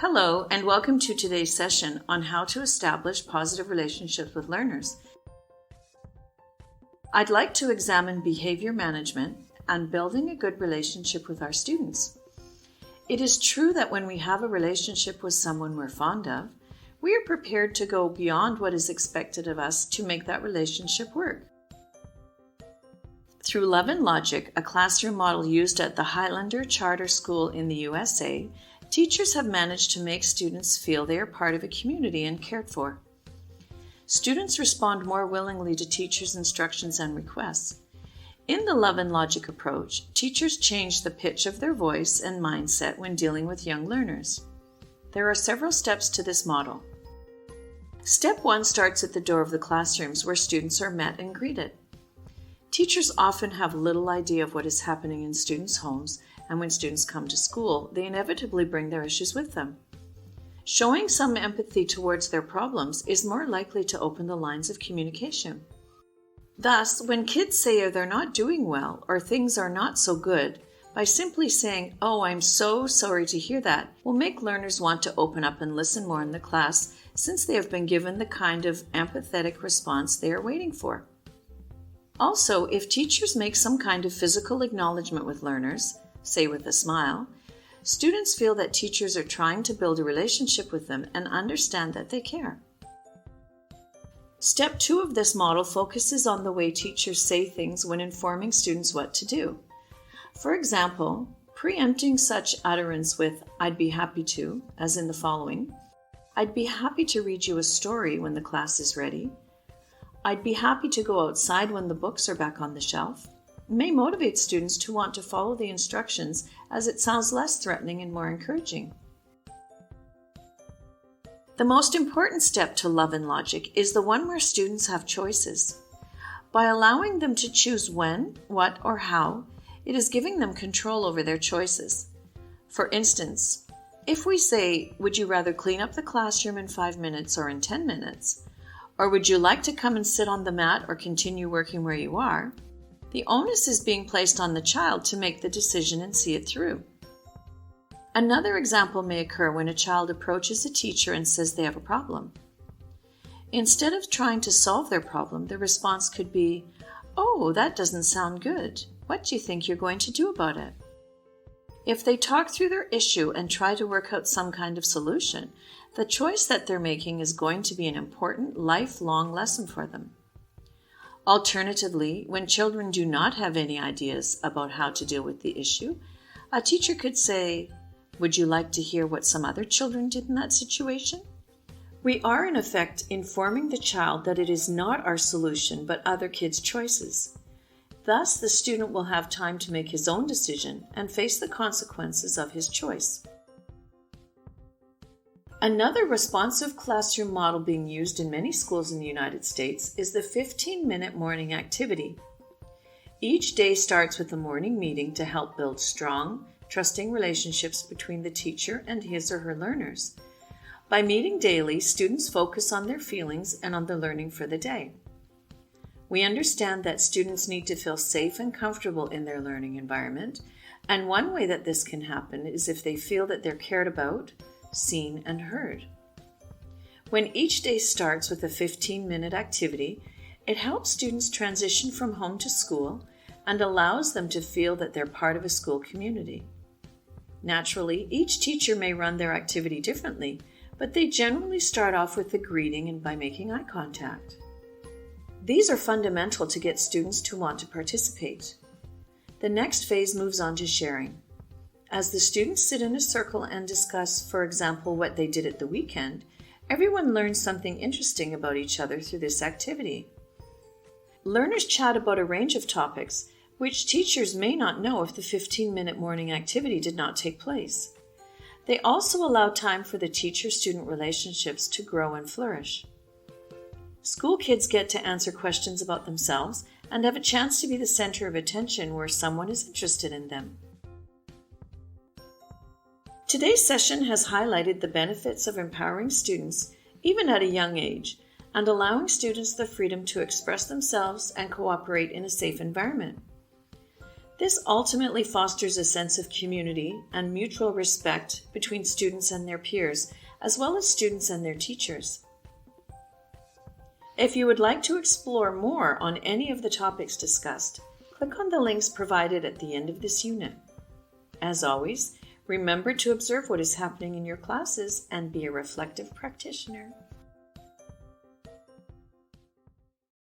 Hello, and welcome to today's session on how to establish positive relationships with learners. I'd like to examine behavior management and building a good relationship with our students. It is true that when we have a relationship with someone we're fond of, we are prepared to go beyond what is expected of us to make that relationship work. Through Love and Logic, a classroom model used at the Highlander Charter School in the USA, teachers have managed to make students feel they are part of a community and cared for. Students respond more willingly to teachers' instructions and requests. In the Love and Logic approach, teachers change the pitch of their voice and mindset when dealing with young learners. There are several steps to this model. Step 1 starts at the door of the classrooms where students are met and greeted. Teachers often have little idea of what is happening in students' homes, and when students come to school, they inevitably bring their issues with them. Showing some empathy towards their problems is more likely to open the lines of communication. Thus, when kids say they're not doing well or things are not so good, by simply saying, "Oh, I'm so sorry to hear that," will make learners want to open up and listen more in the class, since they have been given the kind of empathetic response they are waiting for. Also, if teachers make some kind of physical acknowledgement with learners, say with a smile, students feel that teachers are trying to build a relationship with them and understand that they care. Step 2 of this model focuses on the way teachers say things when informing students what to do. For example, preempting such utterance with "I'd be happy to," as in the following: "I'd be happy to read you a story when the class is ready," "I'd be happy to go outside when the books are back on the shelf," may motivate students to want to follow the instructions, as it sounds less threatening and more encouraging. The most important step to Love and Logic is the one where students have choices. By allowing them to choose when, what, or how, it is giving them control over their choices. For instance, if we say, "Would you rather clean up the classroom in 5 minutes or in 10 minutes? Or would you like to come and sit on the mat or continue working where you are?" the onus is being placed on the child to make the decision and see it through. Another example may occur when a child approaches a teacher and says they have a problem. Instead of trying to solve their problem, the response could be, "Oh, that doesn't sound good. What do you think you're going to do about it?" If they talk through their issue and try to work out some kind of solution, the choice that they're making is going to be an important lifelong lesson for them. Alternatively, when children do not have any ideas about how to deal with the issue, a teacher could say, "Would you like to hear what some other children did in that situation?" We are, in effect, informing the child that it is not our solution but other kids' choices. Thus, the student will have time to make his own decision and face the consequences of his choice. Another responsive classroom model being used in many schools in the United States is the 15-minute morning activity. Each day starts with a morning meeting to help build strong, trusting relationships between the teacher and his or her learners. By meeting daily, students focus on their feelings and on the learning for the day. We understand that students need to feel safe and comfortable in their learning environment, and one way that this can happen is if they feel that they're cared about, seen, and heard. When each day starts with a 15-minute activity, it helps students transition from home to school and allows them to feel that they're part of a school community. Naturally, each teacher may run their activity differently, but they generally start off with the greeting and by making eye contact. These are fundamental to get students to want to participate. The next phase moves on to sharing. As the students sit in a circle and discuss, for example, what they did at the weekend, everyone learns something interesting about each other through this activity. Learners chat about a range of topics, which teachers may not know if the 15-minute morning activity did not take place. They also allow time for the teacher-student relationships to grow and flourish. School kids get to answer questions about themselves and have a chance to be the center of attention where someone is interested in them. Today's session has highlighted the benefits of empowering students, even at a young age, and allowing students the freedom to express themselves and cooperate in a safe environment. This ultimately fosters a sense of community and mutual respect between students and their peers, as well as students and their teachers. If you would like to explore more on any of the topics discussed, click on the links provided at the end of this unit. As always, remember to observe what is happening in your classes and be a reflective practitioner.